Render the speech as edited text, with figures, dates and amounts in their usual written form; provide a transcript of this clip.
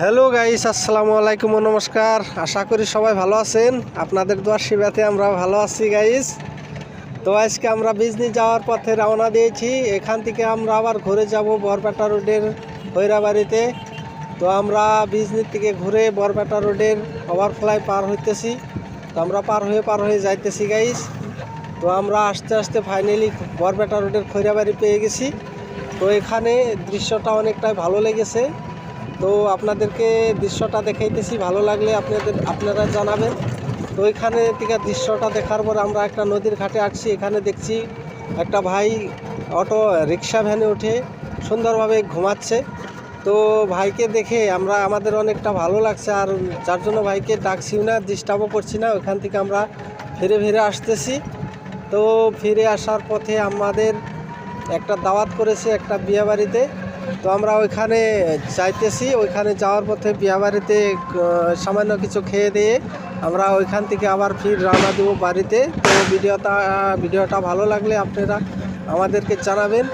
Hello guys, আসসালামু আলাইকুম, নমস্কার। আশা করি সবাই ভালো আছেন। আপনাদের দোয়ার সেবাতে আমরা ভালো আছি গাইস। তো আজকে আমরা বিজনি যাওয়ার পথে রওনা দিয়েছি। এখান থেকে আমরা আবার ঘুরে যাব বরপেটা রোডের ভৈরাবাড়িতে। তো আমরা বিজনি থেকে ঘুরে বরপেটা রোডের ওভারফ্লাই পার হইতেছি। তো আমরা পার হয়ে যাইতেছি গাইস। তো আমরা আস্তে আস্তে ফাইনালি বরপেটা রোডের খৈরাবাড়ি পেয়ে গেছি। তো এখানে দৃশ্যটা অনেকটাই ভালো লেগেছে। তো আপনাদেরকে দৃশ্যটা দেখাইতেছি, ভালো লাগলে আপনারা জানাবেন। তো এখানে থেকে দৃশ্যটা দেখার পর আমরা একটা নদীর ঘাটে আসছি। এখানে দেখছি একটা ভাই অটো রিক্সা ভ্যানে উঠে সুন্দরভাবে ঘুমাচ্ছে। তো ভাইকে দেখে আমাদের অনেকটা ভালো লাগছে, আর যার জন্য ভাইকে ডাকছিও না, ডিস্টার্বও করছি না। ওখান থেকে আমরা ফিরে আসতেছি। তো ফিরে আসার পথে আমাদের একটা দাওয়াত করেছে একটা বিয়েবাড়িতে। তো আমরা ওইখানে যাইতেছি। ওইখানে যাওয়ার পথে বিয়েবাড়িতে সামান্য কিছু খেয়ে দিয়ে আমরা ওইখান থেকে আবার ফির রওনা দেবো বাড়িতে। তো ভিডিওটা ভালো লাগলে আপনারা আমাদেরকে জানাবেন।